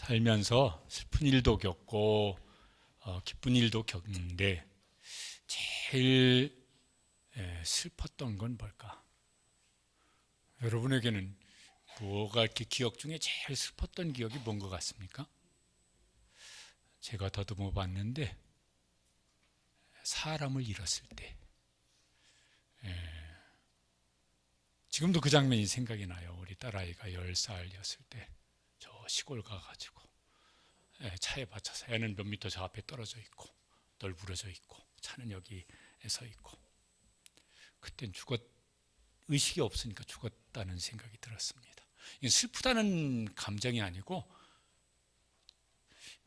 살면서 슬픈 일도 겪고 기쁜 일도 겪는데 제일 슬펐던 건 뭘까? 여러분에게는 뭐가 이렇게 기억 중에 제일 슬펐던 기억이 뭔 것 같습니까? 제가 더듬어 봤는데 사람을 잃었을 때, 지금도 그 장면이 생각이 나요. 우리 딸아이가 10살이었을 때 저 시골 가가지고 차에 받쳐서, 애는 몇 미터 저 앞에 떨어져 있고 널브러져 있고 차는 여기에 서 있고, 그땐 의식이 없으니까 죽었다는 생각이 들었습니다. 이게 슬프다는 감정이 아니고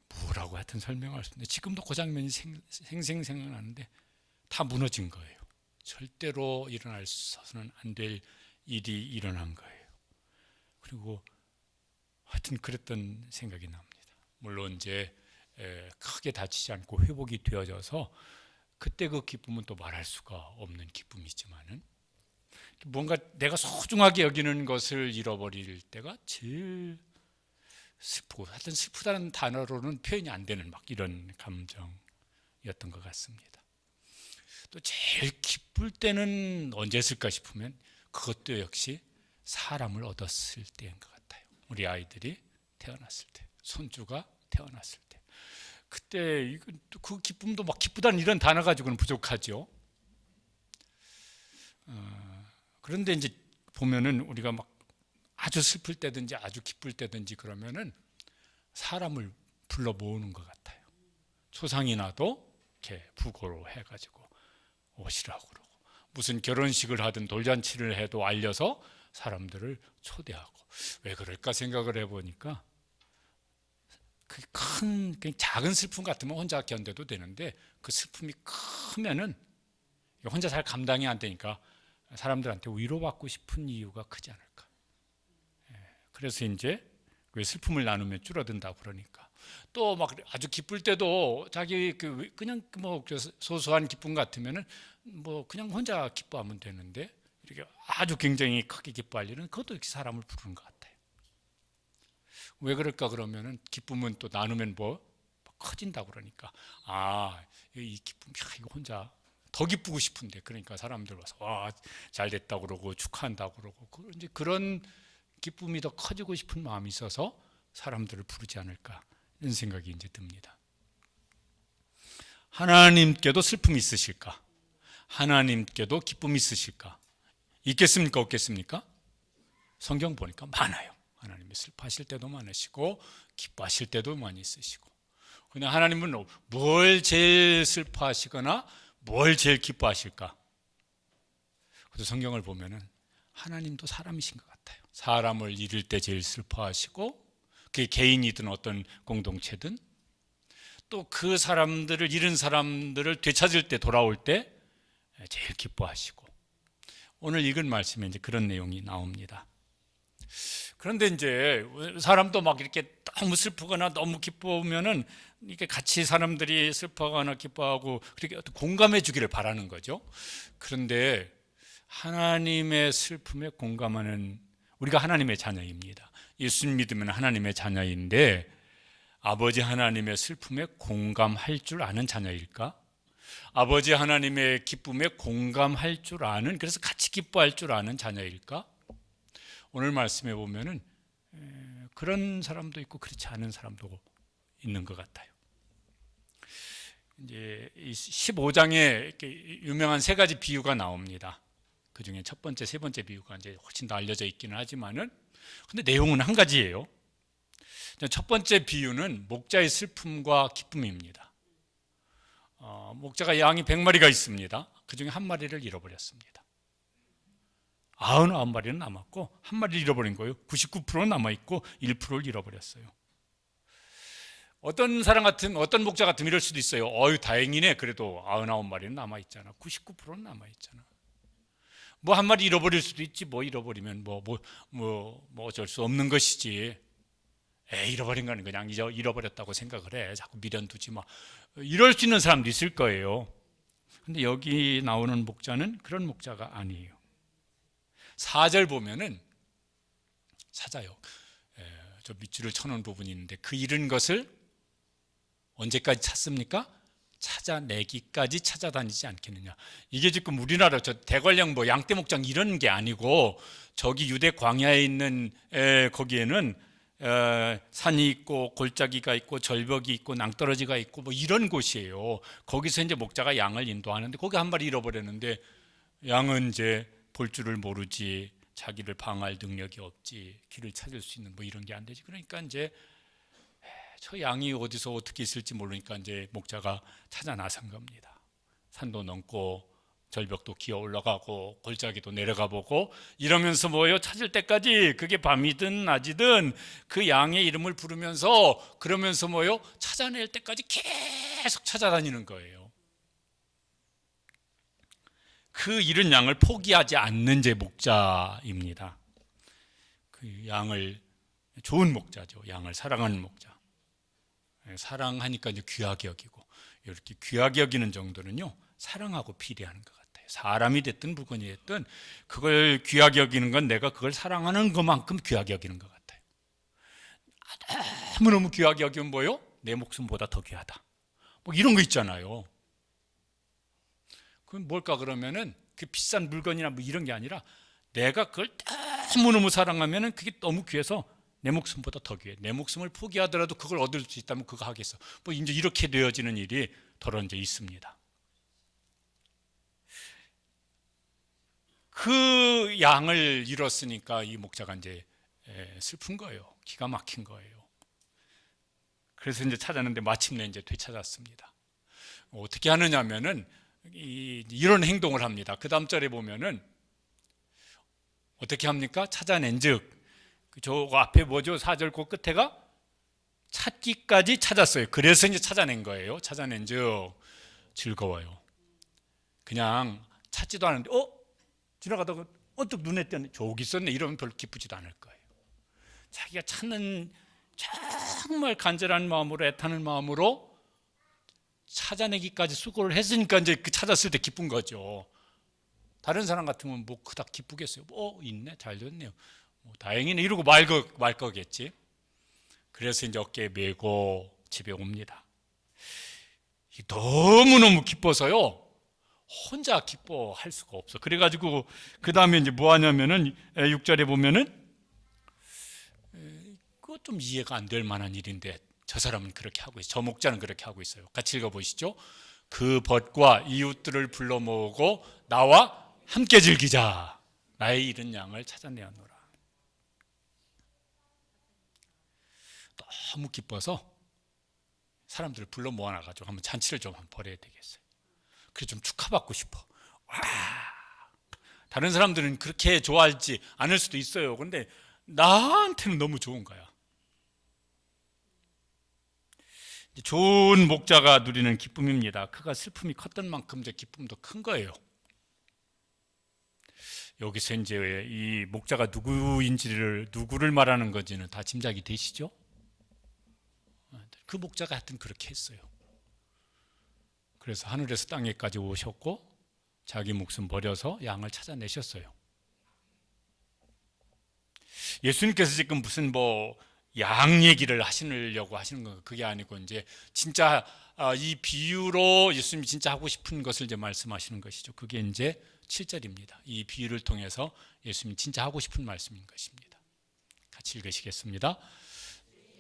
뭐라고 하여튼 설명할 수 없는데, 지금도 그 장면이 생생나는데 다 무너진 거예요. 절대로 일어나서는 안 될 일이 일어난 거예요. 그리고 하여튼 그랬던 생각이 납니다. 물론 이제 크게 다치지 않고 회복이 되어져서 그때 그 기쁨은 또 말할 수가 없는 기쁨이지만은, 뭔가 내가 소중하게 여기는 것을 잃어버릴 때가 제일 슬프고, 하여튼 슬프다는 단어로는 표현이 안 되는 막 이런 감정이었던 것 같습니다. 또 제일 기쁠 때는 언제였을까 싶으면 그것도 역시 사람을 얻었을 때인 것 같아요. 우리 아이들이 태어났을 때, 손주가 태어났을 때, 그때 그 기쁨도 막 기쁘다는 이런 단어 가지고는 부족하죠. 그런데 이제 보면은 우리가 막 아주 슬플 때든지 아주 기쁠 때든지 그러면은 사람을 불러 모으는 것 같아요. 초상이 나도 이렇게 부고로 해가지고 오시라고 그러고, 무슨 결혼식을 하든 돌잔치를 해도 알려서 사람들을 초대하고. 왜 그럴까 생각을 해보니까, 그 작은 슬픔 같으면 혼자 견뎌도 되는데 그 슬픔이 크면은 혼자 잘 감당이 안 되니까 사람들한테 위로받고 싶은 이유가 크지 않을까. 그래서 이제 왜 슬픔을 나누면 줄어든다 그러니까. 또 막 아주 기쁠 때도 자기 그냥 뭐 소소한 기쁨 같으면은 뭐 그냥 혼자 기뻐하면 되는데, 이렇게 아주 굉장히 크게 기뻐할 일은 그것도 이렇게 사람을 부르는 것 같아요. 왜 그럴까 그러면은, 기쁨은 또 나누면 뭐 커진다 그러니까, 이 기쁨, 이거 혼자 더 기쁘고 싶은데, 그러니까 사람들 와서 와, 잘 됐다 그러고 축하한다 그러고, 이제 그런 기쁨이 더 커지고 싶은 마음이 있어서 사람들을 부르지 않을까, 이런 생각이 이제 듭니다. 하나님께도 슬픔이 있으실까? 하나님께도 기쁨이 있으실까? 있겠습니까? 없겠습니까? 성경 보니까 많아요. 하나님이 슬퍼하실 때도 많으시고 기뻐하실 때도 많이 있으시고. 그냥 하나님은 뭘 제일 슬퍼하시거나 뭘 제일 기뻐하실까? 그래서 성경을 보면은 하나님도 사람이신 것 같아요. 사람을 잃을 때 제일 슬퍼하시고, 그게 개인이든 어떤 공동체든, 또 그 사람들을 잃은 사람들을 되찾을 때, 돌아올 때 제일 기뻐하시고. 오늘 읽은 말씀에 이제 그런 내용이 나옵니다. 그런데 이제 사람도 막 이렇게 너무 슬프거나 너무 기뻐하면은 이렇게 같이 사람들이 슬퍼하거나 기뻐하고 그렇게 공감해 주기를 바라는 거죠. 그런데 하나님의 슬픔에 공감하는, 우리가 하나님의 자녀입니다. 예수 믿으면 하나님의 자녀인데, 아버지 하나님의 슬픔에 공감할 줄 아는 자녀일까? 아버지 하나님의 기쁨에 공감할 줄 아는, 그래서 같이 기뻐할 줄 아는 자녀일까? 오늘 말씀에 보면은 그런 사람도 있고 그렇지 않은 사람도 있는 것 같아요. 이제 15장에 이렇게 유명한 세 가지 비유가 나옵니다. 그 중에 첫 번째, 세 번째 비유가 이제 훨씬 더 알려져 있기는 하지만은, 근데 내용은 한 가지예요. 첫 번째 비유는 목자의 슬픔과 기쁨입니다. 목자가 양이 100마리가 있습니다. 그 중에 한 마리를 잃어버렸습니다. 99마리는 남았고 한 마리를 잃어버린 거예요. 99%는 남아있고 1%를 잃어버렸어요. 어떤 목자 같으면 이럴 수도 있어요. 다행이네. 그래도 99마리는 남아있잖아. 99%는 남아있잖아. 뭐 한 마리 잃어버릴 수도 있지. 뭐 잃어버리면 뭐 어쩔 수 없는 것이지. 잃어버린 거는 그냥 잃어버렸다고 생각을 해. 자꾸 미련 두지 마. 이럴 수 있는 사람도 있을 거예요. 근데 여기 나오는 목자는 그런 목자가 아니에요. 4절 보면은 사자요. 저 밑줄을 쳐놓은 부분이 있는데 그 잃은 것을 언제까지 찾습니까? 찾아내기까지 찾아다니지 않겠느냐. 이게 지금 우리나라 저 대관령 뭐 양떼목장 이런 게 아니고 저기 유대 광야에 있는 거기에는 산이 있고 골짜기가 있고 절벽이 있고 낭떠러지가 있고 뭐 이런 곳이에요. 거기서 이제 목자가 양을 인도하는데 거기 한 마리 잃어버렸는데 양은 이제 볼 줄을 모르지, 자기를 방어할 능력이 없지, 길을 찾을 수 있는 뭐 이런 게 안 되지. 그러니까 이제 저 양이 어디서 어떻게 있을지 모르니까 이제 목자가 찾아 나선 겁니다. 산도 넘고 절벽도 기어 올라가고 골짜기도 내려가 보고 이러면서 뭐예요? 찾을 때까지 그게 밤이든 낮이든 그 양의 이름을 부르면서 그러면서 뭐예요? 찾아낼 때까지 계속 찾아다니는 거예요. 그 잃은 양을 포기하지 않는 제 목자입니다. 그 양을 좋은 목자죠. 양을 사랑하는 목자. 사랑하니까 이제 귀하게 여기고 이렇게 귀하게 여기는 정도는요 사랑하고 비례하는 것 같아요. 사람이 됐든 물건이 됐든 그걸 귀하게 여기는 건 내가 그걸 사랑하는 것만큼 귀하게 여기는 것 같아요. 너무너무 귀하게 여기면 뭐요? 내 목숨보다 더 귀하다. 뭐 이런 거 있잖아요. 그건 뭘까 그러면은 그 비싼 물건이나 뭐 이런 게 아니라 내가 그걸 너무너무 사랑하면은 그게 너무 귀해서 내 목숨보다 더 귀해. 내 목숨을 포기하더라도 그걸 얻을 수 있다면 그거 하겠어. 뭐 이제 이렇게 되어지는 일이 더러 이제 있습니다. 그 양을 잃었으니까 이 목자가 이제 슬픈 거예요. 기가 막힌 거예요. 그래서 이제 찾았는데 마침내 이제 되찾았습니다. 어떻게 하느냐면은 이런 행동을 합니다. 그 다음 절에 보면은 어떻게 합니까? 찾아낸즉 저 앞에 뭐죠? 4절 그 끝에가 찾기까지 찾았어요. 그래서 이제 찾아낸 거예요. 찾아낸즉 즐거워요. 그냥 찾지도 않은데 지나가다가 언뜻 눈에 띄었네. 저기 있었네. 이러면 별로 기쁘지도 않을 거예요. 자기가 찾는 정말 간절한 마음으로 애타는 마음으로 찾아내기까지 수고를 했으니까 이제 그 찾았을 때 기쁜 거죠. 다른 사람 같으면 뭐 그닥 기쁘겠어요. 있네, 잘 됐네요. 다행이네 이러고 말 거겠지. 그래서 이제 어깨에 메고 집에 옵니다. 너무너무 기뻐서요. 혼자 기뻐할 수가 없어. 그래가지고 그 다음에 이제 뭐 하냐면은 6절에 보면은 그거 좀 이해가 안 될 만한 일인데 저 사람은 그렇게 하고 있어요. 저 목자는 그렇게 하고 있어요. 같이 읽어보시죠. 그 벗과 이웃들을 불러 모으고 나와 함께 즐기자. 나의 잃은 양을 찾아내었노라. 너무 기뻐서 사람들을 불러 모아놔가지고 한번 잔치를 좀 한번 벌여야 되겠어요. 그래서 좀 축하받고 싶어. 와. 다른 사람들은 그렇게 좋아할지 않을 수도 있어요. 근데 나한테는 너무 좋은 거야. 좋은 목자가 누리는 기쁨입니다. 그가 슬픔이 컸던 만큼 이제 기쁨도 큰 거예요. 여기서 이제 이 목자가 누구를 말하는 건지는 다 짐작이 되시죠? 그 목자가 하여튼 그렇게 했어요. 그래서 하늘에서 땅에까지 오셨고 자기 목숨 버려서 양을 찾아내셨어요. 예수님께서 지금 무슨 양 얘기를 하시려고 하시는 건 그게 아니고 이제 진짜 이 비유로 예수님이 진짜 하고 싶은 것을 이제 말씀하시는 것이죠. 그게 이제 7절입니다. 이 비유를 통해서 예수님이 진짜 하고 싶은 말씀인 것입니다. 같이 읽으시겠습니다.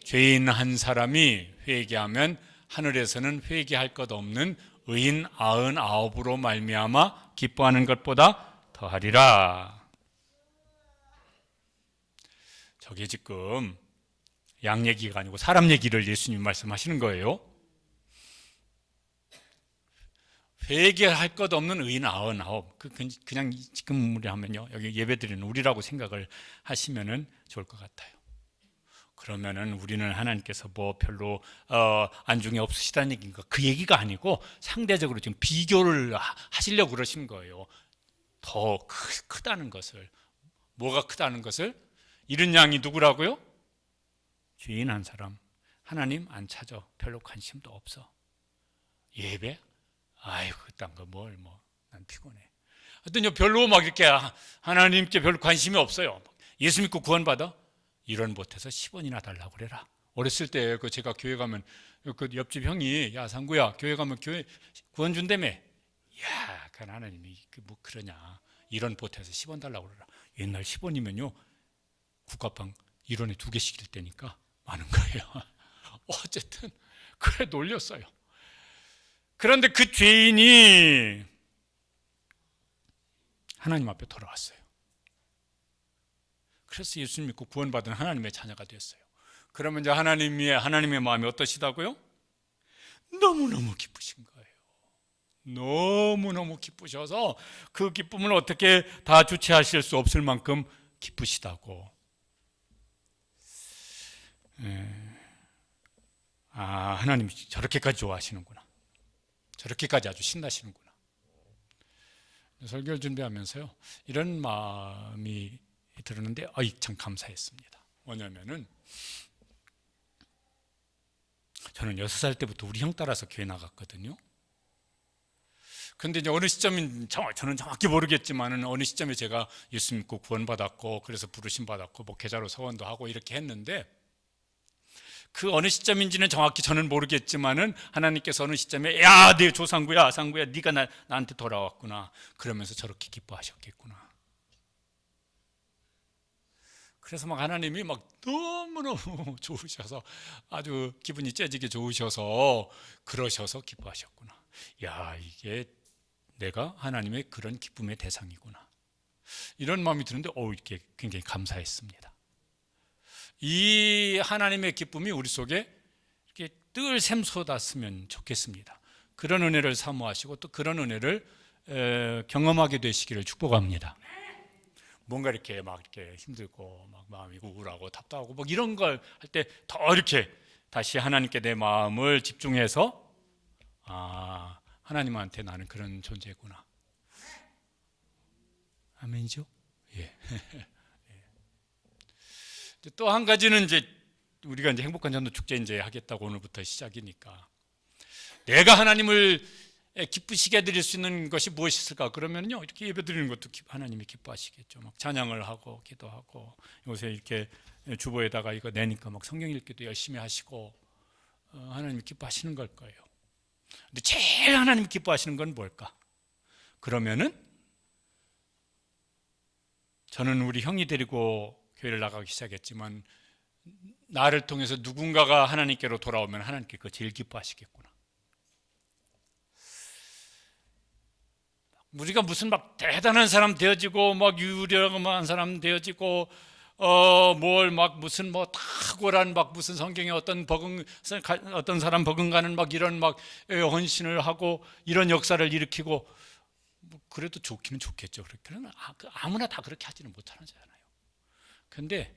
죄인 한 사람이 회개하면 하늘에서는 회개할 것 없는 의인 99으로 말미암아 기뻐하는 것보다 더하리라. 저게 지금 양 얘기가 아니고 사람 얘기를 예수님이 말씀하시는 거예요. 회개할 것 없는 의인 99. 그냥 지금 우리 하면요. 여기 예배드리는 우리라고 생각을 하시면은 좋을 것 같아요. 그러면은 우리는 하나님께서 별로 안중에 없으시다는 얘기인가? 그 얘기가 아니고 상대적으로 지금 비교를 하시려고 그러신 거예요. 더 크다는 것을. 뭐가 크다는 것을? 잃은 양이 누구라고요? 죄인 한 사람. 하나님 안 찾아. 별로 관심도 없어. 예배? 아이고 그딴 거 난 피곤해. 하여튼 별로 이렇게 하나님께 별로 관심이 없어요. 예수 믿고 구원받아? 1원 못해서 10원이나 달라고 그래라. 어렸을 때 제가 교회 가면 그 옆집 형이 야 상구야 교회 가면 교회 구원 준다며. 야, 그 하나님이 뭐 그러냐. 1원 못해서 10원 달라고 그래라. 옛날 10원이면요 국가빵 1원에 2개씩일 때니까 많은 거예요. 어쨌든 그래 놀렸어요. 그런데 그 죄인이 하나님 앞에 돌아왔어요. 그래서 예수 믿고 구원받은 하나님의 자녀가 됐어요. 그러면 이제 하나님의 마음이 어떠시다고요? 너무너무 기쁘신 거예요. 너무너무 기쁘셔서 그 기쁨을 어떻게 다 주체하실 수 없을 만큼 기쁘시다고. 하나님이 저렇게까지 좋아하시는구나. 저렇게까지 아주 신나시는구나. 설교를 준비하면서요 이런 마음이 들었는데 참 감사했습니다. 뭐냐면은 저는 6살 때부터 우리 형 따라서 교회 나갔거든요. 근데 이제 어느 시점인 저는 정확히 모르겠지만은 어느 시점에 제가 예수 믿고 구원받았고 그래서 부르심 받았고 목회자로 서원도 하고 이렇게 했는데 그 어느 시점인지는 정확히 저는 모르겠지만은 하나님께서 어느 시점에 야, 내 조상구야, 상구야, 네가 나한테 돌아왔구나. 그러면서 저렇게 기뻐하셨겠구나. 그래서 막 하나님이 막 너무너무 좋으셔서 아주 기분이 째지게 좋으셔서 그러셔서 기뻐하셨구나. 야, 이게 내가 하나님의 그런 기쁨의 대상이구나. 이런 마음이 드는데 이렇게 굉장히 감사했습니다. 이 하나님의 기쁨이 우리 속에 이렇게 늘 샘솟았으면 좋겠습니다. 그런 은혜를 사모하시고 또 그런 은혜를 경험하게 되시기를 축복합니다. 뭔가 이렇게 막 이렇게 힘들고 막 마음이 우울하고 답답하고 막 이런 걸 할 때 더 이렇게 다시 하나님께 내 마음을 집중해서 하나님한테 나는 그런 존재구나. 아멘이죠? 예. 또 한 가지는 이제 우리가 이제 행복한 전도 축제 이제 하겠다고 오늘부터 시작이니까 내가 하나님을 기쁘시게 해드릴 수 있는 것이 무엇이 있을까? 그러면요 이렇게 예배드리는 것도 하나님이 기뻐하시겠죠. 막 찬양을 하고 기도하고 요새 이렇게 주보에다가 이거 내니까 막 성경 읽기도 열심히 하시고 하나님이 기뻐하시는 걸 거예요. 근데 제일 하나님이 기뻐하시는 건 뭘까? 그러면은 저는 우리 형이 데리고 교회를 나가기 시작했지만 나를 통해서 누군가가 하나님께로 돌아오면 하나님께 그거 제일 기뻐하시겠구나. 우리가 무슨 막 대단한 사람 되어지고 막 유력한 사람 되어지고 뭘 막 무슨 뭐 탁월한 막 무슨 성경에 어떤 사람 버금가는 막 이런 막 헌신을 하고 이런 역사를 일으키고 뭐 그래도 좋기는 좋겠죠. 그러나 아무나 다 그렇게 하지는 못하잖아요. 근데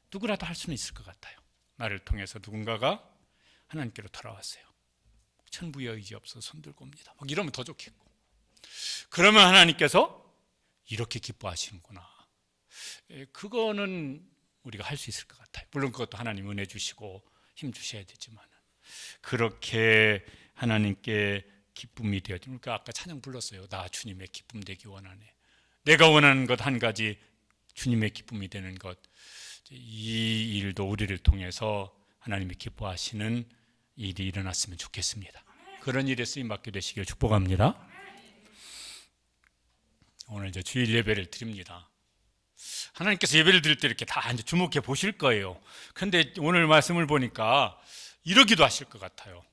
누구라도 할 수는 있을 것 같아요. 나를 통해서 누군가가 하나님께로 돌아왔어요. 천부의 의지 없어 손 들고 옵니다. 막 이러면 더 좋겠고. 그러면 하나님께서 이렇게 기뻐하시는구나. 그거는 우리가 할 수 있을 것 같아요. 물론 그것도 하나님 은혜 주시고 힘 주셔야 되지만 그렇게 하나님께 기쁨이 되어지는. 그러니까 아까 찬양 불렀어요. 나 주님의 기쁨 되기 원하네. 내가 원하는 것 한 가지 주님의 기쁨이 되는 것. 이 일도 우리를 통해서 하나님이 기뻐하시는 일이 일어났으면 좋겠습니다. 그런 일에 쓰임 받게 되시길 축복합니다. 오늘 이제 주일 예배를 드립니다. 하나님께서 예배를 드릴 때 이렇게 다 이제 주목해 보실 거예요. 그런데 오늘 말씀을 보니까 이러기도 하실 것 같아요.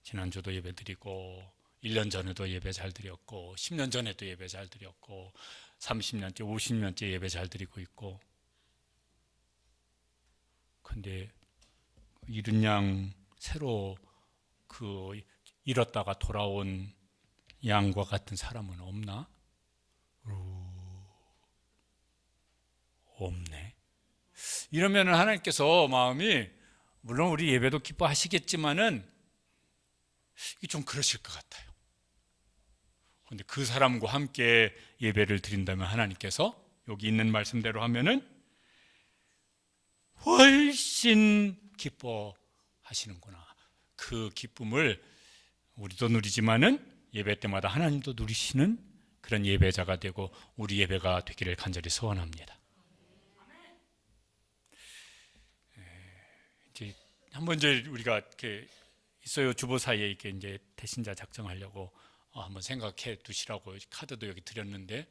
지난주도 예배 드리고 1년 전에도 예배 잘 드렸고 10년 전에도 예배 잘 드렸고 30년째 50년째 예배 잘 드리고 있고 근데 잃은 양 새로 그 잃었다가 돌아온 양과 같은 사람은 없나? 없네. 이러면 하나님께서 마음이 물론 우리 예배도 기뻐하시겠지만은 이게 좀 그러실 것 같아요. 그런데 그 사람과 함께 예배를 드린다면 하나님께서 여기 있는 말씀대로 하면은 훨씬 기뻐하시는구나. 그 기쁨을 우리도 누리지만은 예배 때마다 하나님도 누리시는 그런 예배자가 되고 우리 예배가 되기를 간절히 소원합니다. 한번 이제 우리가 이렇게 있어요. 주보 사이에 이렇게 이제 대신자 작정하려고 한번 생각해 두시라고 카드도 여기 드렸는데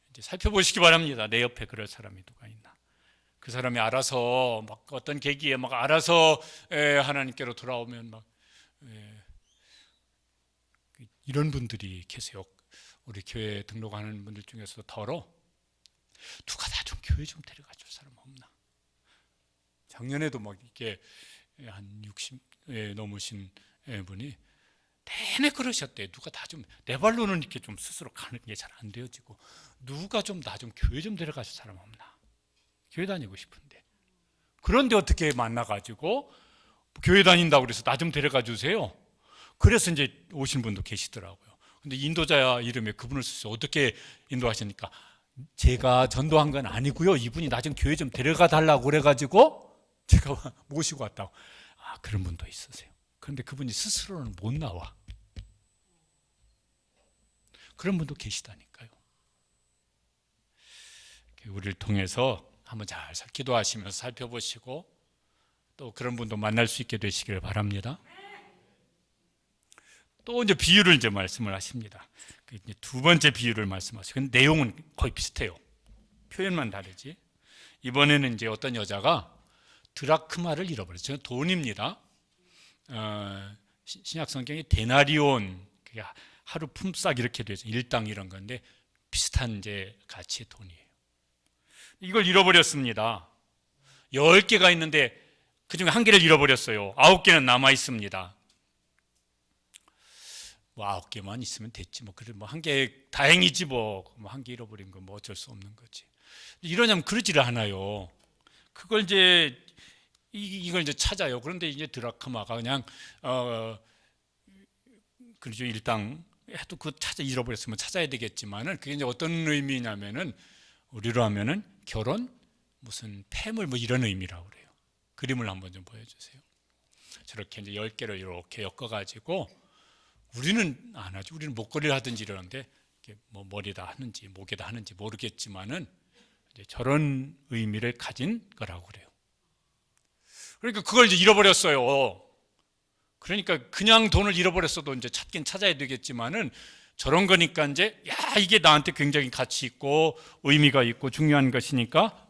이제 살펴보시기 바랍니다. 내 옆에 그럴 사람이 누가 있나. 그 사람이 알아서 막 어떤 계기에 막 알아서 하나님께로 돌아오면 막 이런 분들이 계세요. 우리 교회 등록하는 분들 중에서 더러 누가 나 좀 교회 좀 데려가 줄 사람 없나. 작년에도 막 이렇게 한 60에 넘으신 분이 내내 그러셨대. 누가 다 좀 내 발로는 이렇게 좀 스스로 가는 게 잘 안 되어지고 누가 좀 나 좀 교회 좀 데려가 줄 사람 없나. 교회 다니고 싶은데. 그런데 어떻게 만나가지고 교회 다닌다고 그래서 나 좀 데려가 주세요. 그래서 이제 오신 분도 계시더라고요. 근데 인도자 이름에 그분을 쓰셔서 어떻게 인도하시니까 제가 전도한 건 아니고요. 이분이 나 좀 교회 좀 데려가 달라고 그래가지고 제가 모시고 왔다고. 그런 분도 있으세요. 그런데 그분이 스스로는 못 나와. 그런 분도 계시다니까요. 우리를 통해서 한번 잘 기도하시면서 살펴보시고 또 그런 분도 만날 수 있게 되시길 바랍니다. 또 이제 비유를 이제 말씀을 하십니다. 이제 두 번째 비유를 말씀하세요. 근데 내용은 거의 비슷해요. 표현만 다르지. 이번에는 이제 어떤 여자가 드라크마를 잃어버렸어요. 돈입니다. 신약 성경에 데나리온, 하루 품삯 이렇게 되죠. 일당 이런 건데 비슷한 이제 가치의 돈이에요. 이걸 잃어버렸습니다. 10개가 있는데 그중에 1개를 잃어버렸어요. 9개는 남아 있습니다. 뭐 9개만 있으면 됐지. 뭐 그래 뭐 1개 다행이지 뭐 1개 잃어버린 건 뭐 어쩔 수 없는 거지. 이러냐면 그러지를 않아요. 그걸 이제 이걸 이제 찾아요. 그런데 이제 드라크마가 그냥 그렇죠. 일당 해도 그 잃어버렸으면 찾아야 되겠지만은 그게 이제 어떤 의미냐면은 우리로 하면은 결혼 무슨 폐물 뭐 이런 의미라고 그래요. 그림을 한번 좀 보여주세요. 저렇게 이제 10개를 이렇게 엮어가지고 우리는 안 하죠. 우리는 목걸이를 하든지 이러는데 뭐 머리에다 하는지 목에다 하는지 모르겠지만은 이제 저런 의미를 가진 거라고 그래요. 그러니까 그걸 이제 잃어버렸어요. 그러니까 그냥 돈을 잃어버렸어도 이제 찾긴 찾아야 되겠지만은 저런 거니까 이제 이게 나한테 굉장히 가치 있고 의미가 있고 중요한 것이니까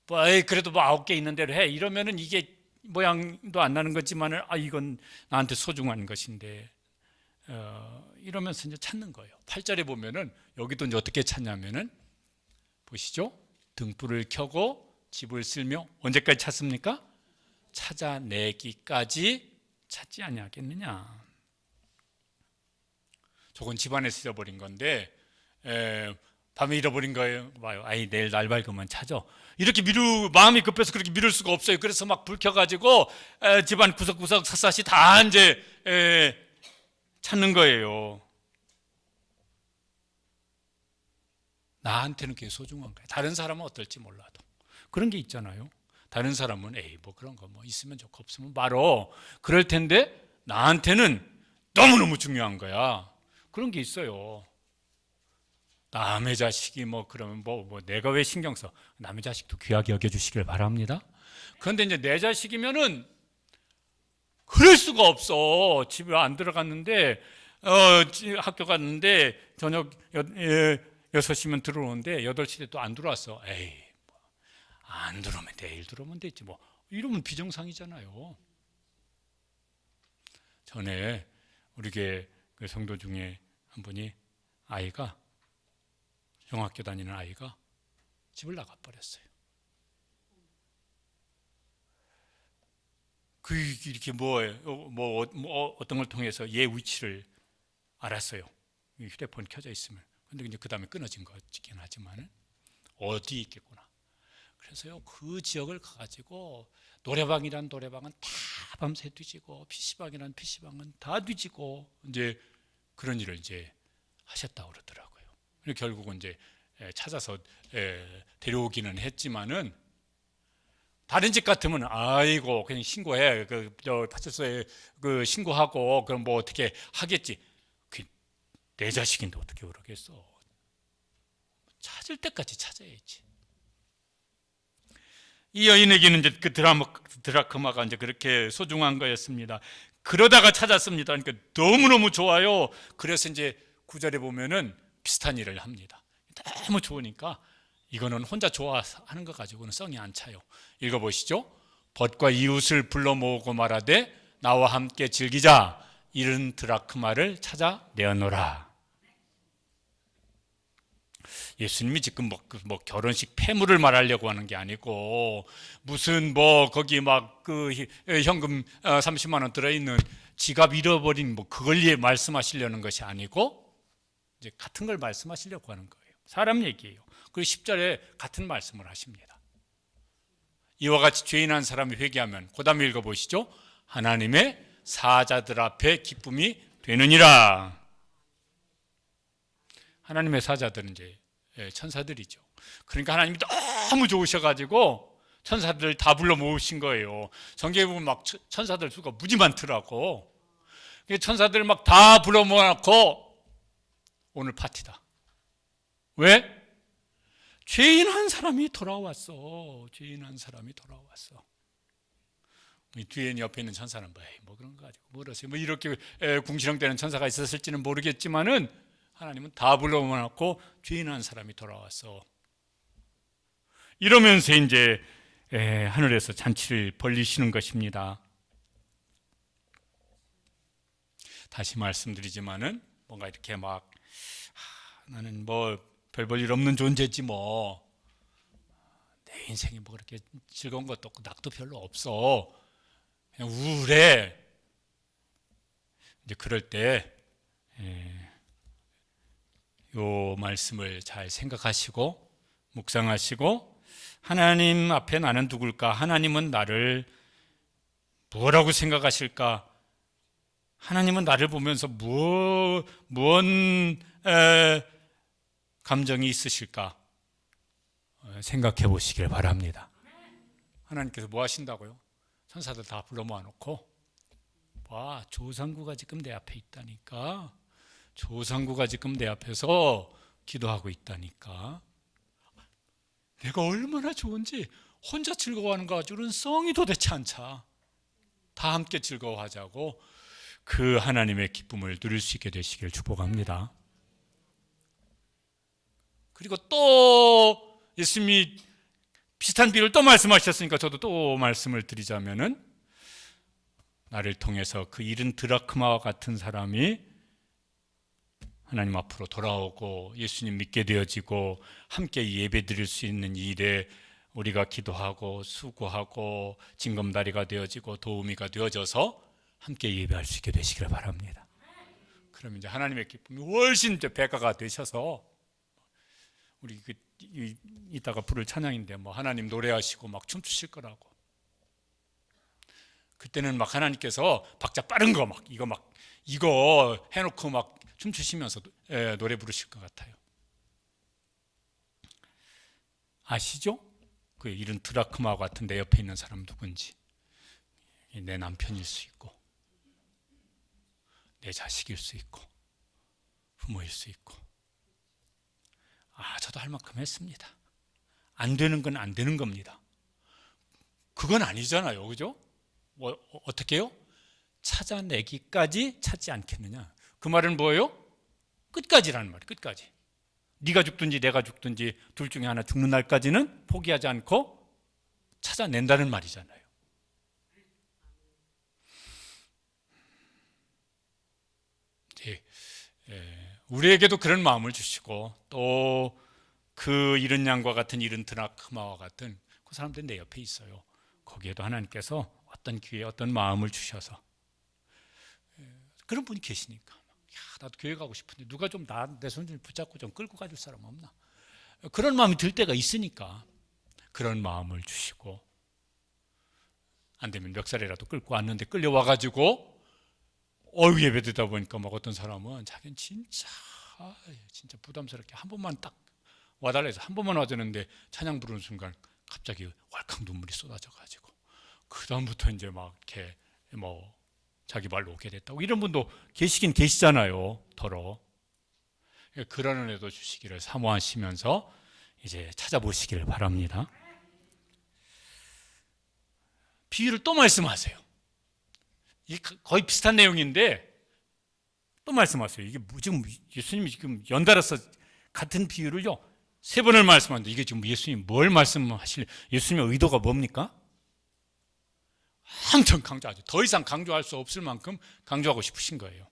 뭐 그래도 뭐 9개 있는 대로 해 이러면은 이게 모양도 안 나는 거지만은 이건 나한테 소중한 것인데 이러면서 이제 찾는 거예요. 8절에 보면은 여기도 이제 어떻게 찾냐면은 보시죠. 등불을 켜고 집을 쓸며 언제까지 찾습니까? 찾아내기까지 찾지 아니하겠느냐. 저건 집안에서 잃어버린 건데 밤에 잃어버린 거예요. 봐요. 내일 날 밝으면 찾아. 이렇게 마음이 급해서 그렇게 미룰 수가 없어요. 그래서 막 불 켜가지고 집안 구석구석 샅샅이 다 이제 찾는 거예요. 나한테는 그게 소중한 거예요. 다른 사람은 어떨지 몰라도 그런 게 있잖아요. 다른 사람은 뭐 그런 거 뭐 있으면 좋고 없으면 말어. 그럴 텐데 나한테는 너무너무 중요한 거야. 그런 게 있어요. 남의 자식이 뭐 그러면 뭐 내가 왜 신경 써? 남의 자식도 귀하게 여겨주시길 바랍니다. 그런데 이제 내 자식이면은 그럴 수가 없어. 집에 안 들어갔는데 학교 갔는데 저녁 6시면 들어오는데 8시에 또 안 들어왔어. 안 들어오면 내일 들어오면 되지 뭐. 이러면 비정상이잖아요. 전에 우리 교회 성도 중에 한 분이 아이가 중학교 다니는 아이가 집을 나가버렸어요. 이렇게 어떤 걸 통해서 얘 위치를 알았어요. 휴대폰 켜져 있으면. 근데 이제 그 다음에 끊어진 거긴 하지만은 어디 있겠구나. 그래서요 그 지역을 가가지고 노래방이란 노래방은 다 밤새 뒤지고 PC방이란 PC방은 다 뒤지고 이제 그런 일을 이제 하셨다고 그러더라고요. 결국은 이제 찾아서 데려오기는 했지만은 다른 집 같으면 아이고 그냥 신고해 파출소에 신고하고 그럼 뭐 어떻게 하겠지. 내 자식인데 어떻게 그러겠어. 찾을 때까지 찾아야지. 이 여인에게는 이제 그 드라크마가 이제 그렇게 소중한 거였습니다. 그러다가 찾았습니다. 그러니까 너무너무 좋아요. 그래서 이제 9절에 보면은 비슷한 일을 합니다. 너무 좋으니까 이거는 혼자 좋아하는 거 가지고는 성이 안 차요. 읽어보시죠. 벗과 이웃을 불러 모으고 말하되 나와 함께 즐기자. 이른 드라크마를 찾아 내어놓으라. 예수님이 지금 뭐 결혼식 폐물을 말하려고 하는 게 아니고 무슨 뭐 거기 막 그 현금 30만 원 들어있는 지갑 잃어버린 뭐 그걸 말씀하시려는 것이 아니고 이제 같은 걸 말씀하시려고 하는 거예요. 사람 얘기예요. 그리고 10절에 같은 말씀을 하십니다. 이와 같이 죄인한 사람이 회개하면 그 다음에 읽어보시죠. 하나님의 사자들 앞에 기쁨이 되느니라. 하나님의 사자들은 이제 천사들이죠. 그러니까 하나님이 너무 좋으셔가지고 천사들을 다 불러 모으신 거예요. 성경에 보면 막 천사들 수가 무지 많더라고. 천사들 막 다 불러 모아놓고 오늘 파티다. 왜? 죄인 한 사람이 돌아왔어. 죄인 한 사람이 돌아왔어. 뒤에 옆에 있는 천사는 뭐 그런 거 가지고 뭐라세요? 뭐 이렇게 궁시렁대는 천사가 있었을지는 모르겠지만은 하나님은 다 불러 모아놓고 죄인 한 사람이 돌아왔어. 이러면서 이제 하늘에서 잔치를 벌리시는 것입니다. 다시 말씀드리지만은 뭔가 이렇게 막 나는 뭐 별 볼 일 없는 존재지 뭐 내 인생이 뭐 그렇게 즐거운 것도 없고 낙도 별로 없어. 그냥 우울해. 이제 그럴 때 요 말씀을 잘 생각하시고 묵상하시고 하나님 앞에 나는 누굴까? 하나님은 나를 뭐라고 생각하실까? 하나님은 나를 보면서 무언 감정이 있으실까? 생각해 보시길 바랍니다. 하나님께서 뭐 하신다고요? 천사들 다 불러 모아놓고 와, 조상구가 지금 내 앞에 있다니까. 조상구가 지금 내 앞에서 기도하고 있다니까. 내가 얼마나 좋은지 혼자 즐거워하는 거 가지고는 성이 도대체 안 차. 다 함께 즐거워하자고 그 하나님의 기쁨을 누릴 수 있게 되시길 축복합니다. 그리고 또 예수님이 비슷한 비유를 또 말씀하셨으니까 저도 또 말씀을 드리자면은 나를 통해서 그 잃은 드라크마와 같은 사람이 하나님 앞으로 돌아오고 예수님 믿게 되어지고 함께 예배 드릴 수 있는 일에 우리가 기도하고 수고하고 징검다리가 되어지고 도우미가 되어져서 함께 예배할 수 있게 되시기를 바랍니다. 그러면 이제 하나님의 기쁨이 훨씬 이제 배가가 되셔서 우리 이따가 부를 찬양인데 뭐 하나님 노래하시고 막 춤추실 거라고. 그때는 막 하나님께서 박자 빠른 거 막 이거 해놓고 막 춤추시면서 노래 부르실 것 같아요. 아시죠? 그 이런 드라크마와 같은 내 옆에 있는 사람 누군지. 내 남편일 수 있고 내 자식일 수 있고 부모일 수 있고. 저도 할 만큼 했습니다. 안 되는 건 안 되는 겁니다. 그건 아니잖아요. 그죠? 어떻게 해요? 찾아내기까지 찾지 않겠느냐. 그 말은 뭐예요? 끝까지라는 말이에요. 끝까지. 네가 죽든지 내가 죽든지 둘 중에 하나 죽는 날까지는 포기하지 않고 찾아낸다는 말이잖아요. 우리에게도 그런 마음을 주시고 또 그 이른 양과 같은 이른 드라크마와 같은 그 사람들이 내 옆에 있어요. 거기에도 하나님께서 어떤 기회 어떤 마음을 주셔서 그런 분이 계시니까 나도 교회 가고 싶은데 누가 좀 내 손 좀 붙잡고 좀 끌고 가줄 사람 없나? 그런 마음이 들 때가 있으니까 그런 마음을 주시고 안 되면 멱살이라도 끌고 왔는데 끌려와가지고 예배 드리다 보니까 막 어떤 사람은 자기는 진짜 부담스럽게 한 번만 딱 와달라 해서 한 번만 와주는데 찬양 부르는 순간 갑자기 왈칵 눈물이 쏟아져가지고 그 다음부터 이제 막 이렇게 뭐 자기 말로 오게 됐다고 이런 분도 계시긴 계시잖아요. 더러 그런 은혜도 주시기를 사모하시면서 이제 찾아보시기를 바랍니다. 비유를 또 말씀하세요. 이게 거의 비슷한 내용인데 또 말씀하세요. 이게 지금 예수님이 지금 연달아서 같은 비유를요 3번을 말씀하는데 이게 지금 예수님 뭘 말씀하실 예수님의 의도가 뭡니까? 엄청 강조하죠. 더 이상 강조할 수 없을 만큼 강조하고 싶으신 거예요.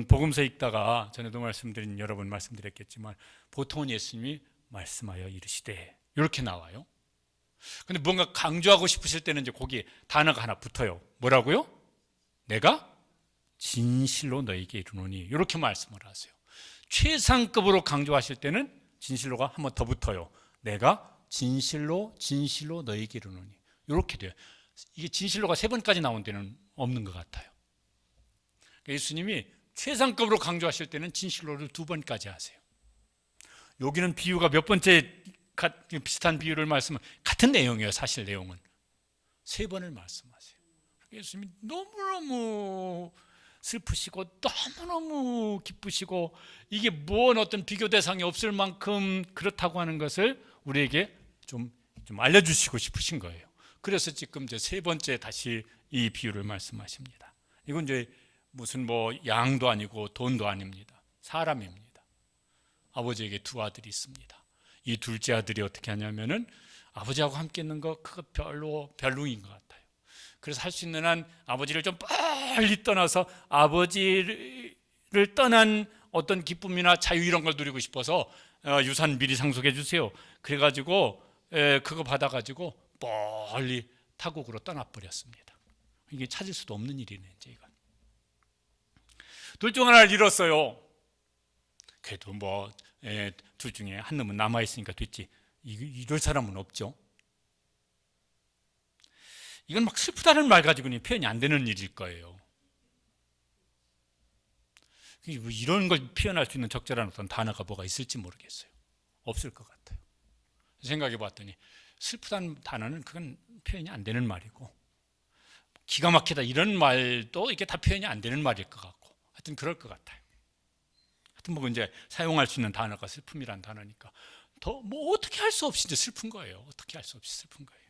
복음서 읽다가 전에도 말씀드린 여러 번 말씀드렸겠지만 보통은 예수님이 말씀하여 이르시되 이렇게 나와요. 근데 뭔가 강조하고 싶으실 때는 이제 거기에 단어가 하나 붙어요. 뭐라고요? 내가 진실로 너에게 이르노니 이렇게 말씀을 하세요. 최상급으로 강조하실 때는 진실로가 한 번 더 붙어요. 내가 진실로 너에게 이르노니 이렇게 돼요. 이게 진실로가 3번까지 나온 데는 없는 것 같아요. 예수님이 최상급으로 강조하실 때는 진실로를 2번까지 하세요. 여기는 비유가 몇 번째 비슷한 비유를 같은 내용이에요. 사실 내용은 3번을 말씀하세요. 예수님이 너무너무 슬프시고 너무너무 기쁘시고 이게 뭔 어떤 비교 대상이 없을 만큼 그렇다고 하는 것을 우리에게 좀 알려주시고 싶으신 거예요. 그래서 지금 이제 3번째 다시 이 비유를 말씀하십니다. 이건 이제 무슨 양도 아니고 돈도 아닙니다. 사람입니다. 아버지에게 2 아들이 있습니다. 이 둘째 아들이 어떻게 하냐면은 아버지하고 함께 있는 거 그거 별로인 것 같아요. 그래서 할 수 있는 한 아버지를 좀 빨리 떠나서 아버지를 떠난 어떤 기쁨이나 자유 이런 걸 누리고 싶어서 유산 미리 상속해 주세요. 그래가지고 그거 받아가지고 멀리 타국으로 떠나버렸습니다. 이게 찾을 수도 없는 일이네 이제 이건. 둘 중 하나를 잃었어요. 그래도 둘 중에 한 놈은 남아있으니까 됐지. 이럴 사람은 없죠. 이건 막 슬프다는 말 가지고는 표현이 안 되는 일일 거예요. 이런 걸 표현할 수 있는 적절한 어떤 단어가 뭐가 있을지 모르겠어요. 없을 것 같아요. 생각해 봤더니 슬프다는 단어는 그건 표현이 안 되는 말이고 기가 막히다 이런 말도 이게 다 표현이 안 되는 말일 것 같고 하여튼 그럴 것 같아요. 하여튼 이제 사용할 수 있는 단어가 슬픔이란 단어니까 더 어떻게 할 수 없이 이제 슬픈 거예요. 어떻게 할 수 없이 슬픈 거예요.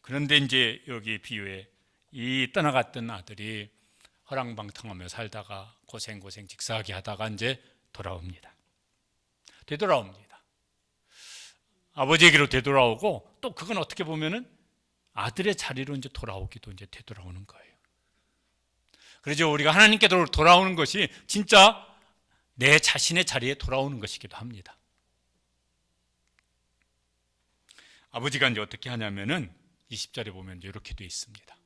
그런데 이제 여기 비유에 이 떠나갔던 아들이 허랑방탕하며 살다가 고생 직사하게 하다가 이제 되돌아옵니다. 아버지에게로 되돌아오고 또 그건 어떻게 보면은 아들의 자리로 이제 돌아오기도 이제 되돌아오는 거예요. 그래서 우리가 하나님께로 돌아오는 것이 진짜 내 자신의 자리에 돌아오는 것이기도 합니다. 아버지가 이제 어떻게 하냐면은 20절에 보면 이제 이렇게 되어 있습니다.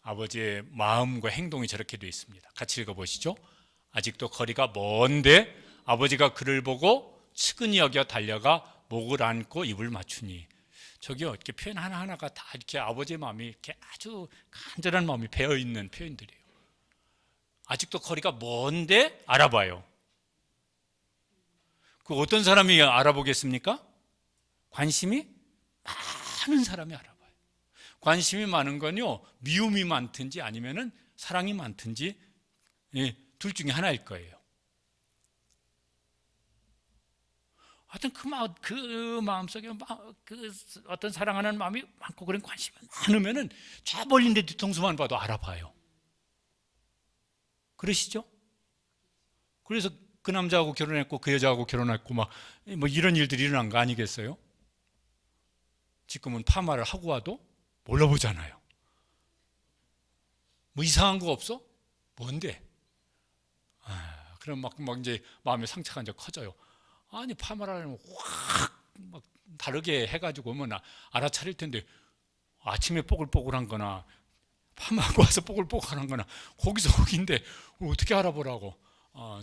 아버지의 마음과 행동이 저렇게 되어 있습니다. 같이 읽어보시죠. 아직도 거리가 먼데 아버지가 그를 보고 측은히 여겨 달려가 목을 안고 입을 맞추니. 저기요, 이렇게 표현 하나하나가 다 이렇게 아버지의 마음이 이렇게 아주 간절한 마음이 배어 있는 표현들이에요. 아직도 거리가 먼데 알아봐요. 그 어떤 사람이 알아보겠습니까? 관심이 많은 사람이 알아봐요. 관심이 많은 건요, 미움이 많든지 아니면은 사랑이 많든지 둘 중에 하나일 거예요. 하여튼 그 마음속에 그 어떤 사랑하는 마음이 많고 그런 관심이 많으면은 저 멀린데 뒤통수만 봐도 알아봐요. 그러시죠? 그래서 그 남자하고 결혼했고 그 여자하고 결혼했고 막 이런 일들이 일어난 거 아니겠어요? 지금은 파마를 하고 와도 몰라보잖아요. 이상한 거 없어? 뭔데? 그럼 막 이제 마음의 상처가 이제 커져요. 아니 파마를 하면 확 막 다르게 해가지고 오면 알아차릴 텐데 아침에 뽀글뽀글한 거나 파마하고 와서 뽀글뽀글한 거나 거기서 거긴데 어떻게 알아보라고.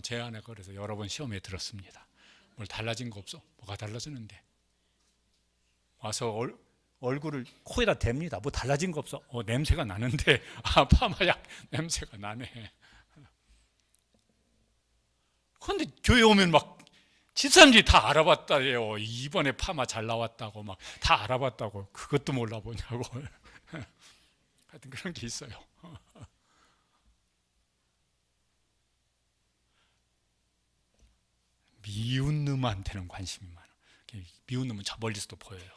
제 아내가 그래서 여러 번 시험에 들었습니다. 뭘 달라진 거 없어? 뭐가 달라지는데? 와서 얼굴을 코에다 댑니다. 뭐 달라진 거 없어? 냄새가 나는데 파마약 냄새가 나네. 그런데 교회 오면 막 집사람들이 다 알아봤다요. 이번에 파마 잘 나왔다고 막 다 알아봤다고. 그것도 몰라보냐고. 하여튼 그런 게 있어요. 미운 놈한테는 관심이 많아. 미운 놈은 저 멀리서도 보여요.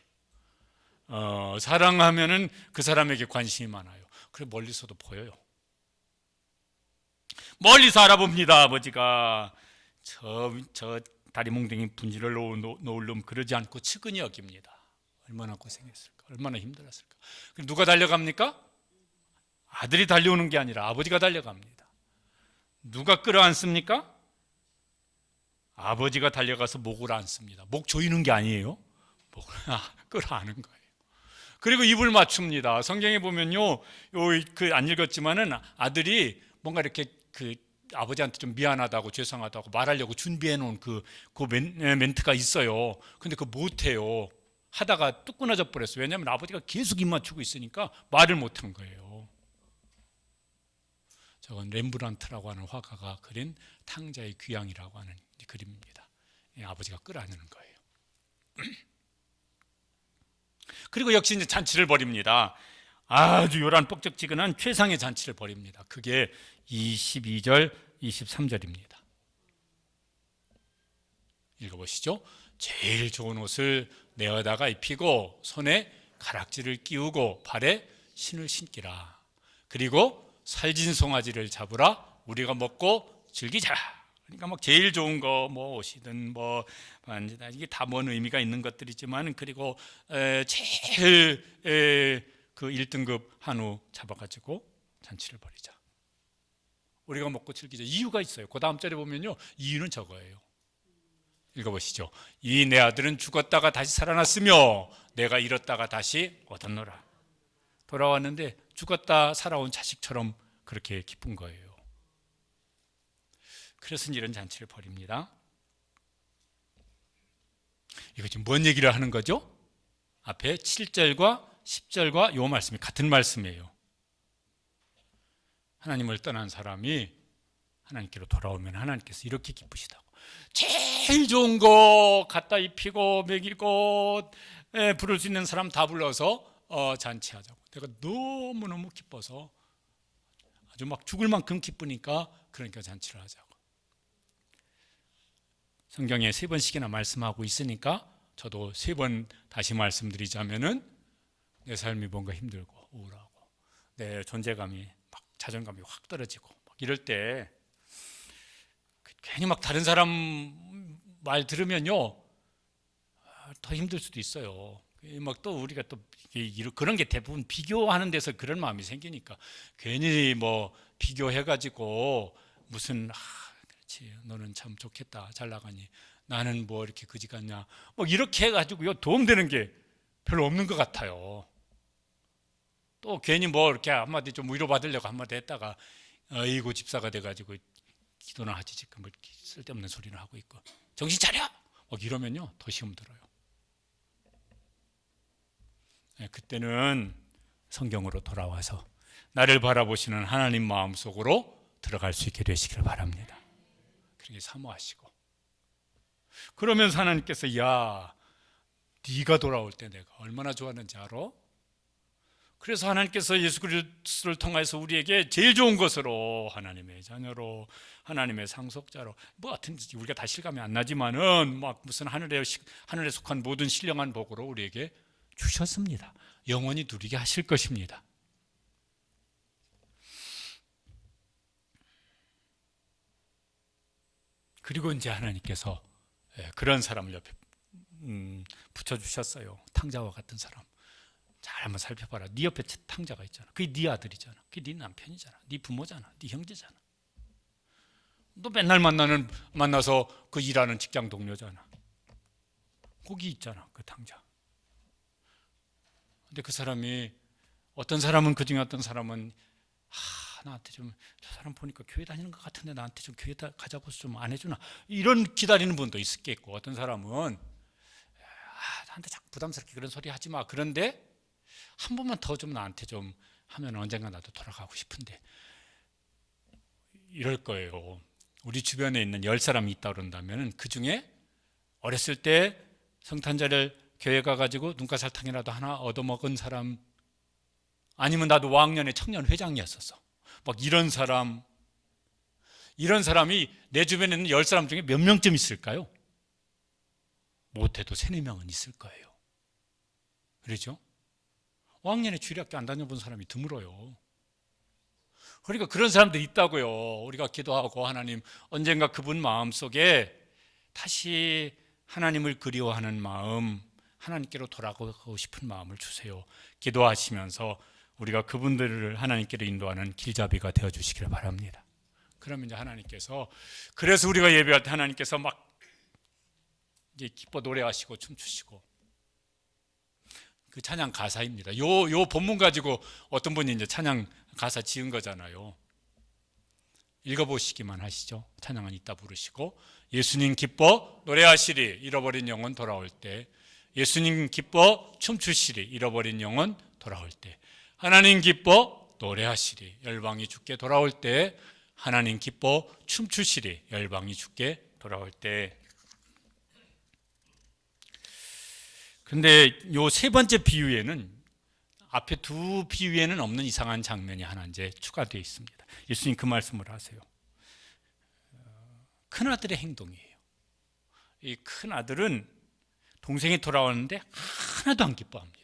사랑하면은 그 사람에게 관심이 많아요. 그래 멀리서도 보여요. 멀리서 알아봅니다. 아버지가 저 다리 몽둥이 분지를 놓을 놈 그러지 않고 측은히 여깁니다. 얼마나 고생했을까, 얼마나 힘들었을까. 누가 달려갑니까? 아들이 달려오는 게 아니라 아버지가 달려갑니다. 누가 끌어안습니까? 아버지가 달려가서 목을 안습니다. 목 조이는 게 아니에요. 목을 끌어안은 거예요. 그리고 입을 맞춥니다. 성경에 보면요, 안 읽었지만은 아들이 뭔가 이렇게 아버지한테 좀 미안하다고 죄송하다고 말하려고 준비해 놓은 그 멘트가 있어요. 근데 그거 못해요. 하다가 뚝 끊어져 버렸어요. 왜냐하면 아버지가 계속 입 맞추고 있으니까 말을 못한 거예요. 저건 렘브란트라고 하는 화가가 그린 탕자의 귀향이라고 하는 그림입니다. 아버지가 끌어안는 거예요. 그리고 역시 이제 잔치를 벌입니다. 아주 요란 뻑적지근한 최상의 잔치를 벌입니다. 그게 22절, 23절입니다. 읽어보시죠. 제일 좋은 옷을 내어다가 입히고 손에 가락지를 끼우고 발에 신을 신기라. 그리고 살진 송아지를 잡으라. 우리가 먹고 즐기자. 그러니까 막 제일 좋은 거 뭐 옷이든 뭐 반지다 이게 다 뭔 의미가 있는 것들이지만 그리고 제일 그 1등급 한우 잡아가지고 잔치를 벌이자. 우리가 먹고 즐기자. 이유가 있어요. 그 다음 절에 보면요, 이유는 저거예요. 읽어보시죠. 이 내 아들은 죽었다가 다시 살아났으며 내가 잃었다가 다시 얻었노라. 돌아왔는데 죽었다 살아온 자식처럼 그렇게 기쁜 거예요. 그래서 이런 잔치를 벌입니다. 이거 지금 뭔 얘기를 하는 거죠? 앞에 7절과 10절과 이 말씀이 같은 말씀이에요. 하나님을 떠난 사람이 하나님께로 돌아오면 하나님께서 이렇게 기쁘시다고. 제일 좋은 거 갖다 입히고 먹이고 부를 수 있는 사람 다 불러서 잔치하자고. 내가 너무너무 기뻐서 아주 막 죽을 만큼 기쁘니까 그러니까 잔치를 하자고. 성경에 3번씩이나 말씀하고 있으니까 저도 3번 다시 말씀드리자면은 내 삶이 뭔가 힘들고 우울하고 내 존재감이 막 자존감이 확 떨어지고 막 이럴 때 괜히 막 다른 사람 말 들으면요 더 힘들 수도 있어요. 막 또 우리가 또 그런 게 대부분 비교하는 데서 그런 마음이 생기니까 괜히 뭐 비교해가지고 무슨 그렇지 너는 참 좋겠다 잘 나가니 나는 뭐 이렇게 그지 같냐 뭐 이렇게 해가지고요 도움되는 게 별로 없는 것 같아요. 또 괜히 뭐 이렇게 한마디 좀 위로받으려고 한마디 했다가 아이고 집사가 돼가지고 기도나 하지 지금 뭐 쓸데없는 소리를 하고 있고 정신 차려 막 이러면요 더 시험 들어요. 그때는 성경으로 돌아와서 나를 바라보시는 하나님 마음속으로 들어갈 수 있게 되시길 바랍니다. 그렇게 사모하시고 그러면서 하나님께서 야 네가 돌아올 때 내가 얼마나 좋았는지 알아? 그래서 하나님께서 예수 그리스도를 통해서 우리에게 제일 좋은 것으로 하나님의 자녀로 하나님의 상속자로 뭐 하여튼 우리가 다 실감이 안 나지만은 막 무슨 하늘에 속한 모든 신령한 복으로 우리에게 주셨습니다. 영원히 누리게 하실 것입니다. 그리고 이제 하나님께서 그런 사람을 옆에 붙여주셨어요. 탕자와 같은 사람. 잘 한번 살펴봐라. 네 옆에 탕자가 있잖아. 그게 네 아들이잖아. 그게 네 남편이잖아. 네 부모잖아. 네 형제잖아. 너 맨날 만나서 그 일하는 직장 동료잖아. 거기 있잖아. 그 탕자. 근데 그 사람이 어떤 사람은 그중에 어떤 사람은 나한테 좀 저 사람 보니까 교회 다니는 것 같은데 나한테 좀 교회 가자고 좀 안 해주나 이런 기다리는 분도 있겠고 어떤 사람은 나한테 자꾸 부담스럽게 그런 소리 하지 마. 그런데 한 번만 더 좀 나한테 좀 하면 언젠가 나도 돌아가고 싶은데 이럴 거예요. 우리 주변에 있는 10사람이 있다 그런다면 그 중에 어렸을 때 성탄절을 교회 가가지고 눈가살탕이라도 하나 얻어먹은 사람 아니면 나도 5학년에 청년 회장이었었어. 막 이런 사람이 내 주변에 있는 10사람 중에 몇 명쯤 있을까요? 못해도 3-4명은 있을 거예요. 그렇죠? 5학년에 주일학교 안 다녀본 사람이 드물어요. 그러니까 그런 사람들이 있다고요. 우리가 기도하고 하나님 언젠가 그분 마음속에 다시 하나님을 그리워하는 마음, 하나님께로 돌아가고 싶은 마음을 주세요. 기도하시면서 우리가 그분들을 하나님께로 인도하는 길잡이가 되어주시기를 바랍니다. 그러면 이제 하나님께서, 그래서 우리가 예배할 때 하나님께서 막 이제 기뻐 노래하시고 춤추시고, 그 찬양 가사입니다. 요 본문 가지고 어떤 분이 이제 찬양 가사 지은 거잖아요. 읽어보시기만 하시죠. 찬양은 이따 부르시고, 예수님 기뻐 노래하시리 잃어버린 영혼 돌아올 때, 예수님 기뻐 춤추시리 잃어버린 영혼 돌아올 때, 하나님 기뻐 노래하시리 열방이 주께 돌아올 때, 하나님 기뻐 춤추시리 열방이 주께 돌아올 때. 근데 요 3번째 비유에는, 앞에 2 비유에는 없는 이상한 장면이 하나 이제 추가되어 있습니다. 예수님 그 말씀을 하세요. 큰아들의 행동이에요. 이 큰아들은 동생이 돌아왔는데 하나도 안 기뻐합니다.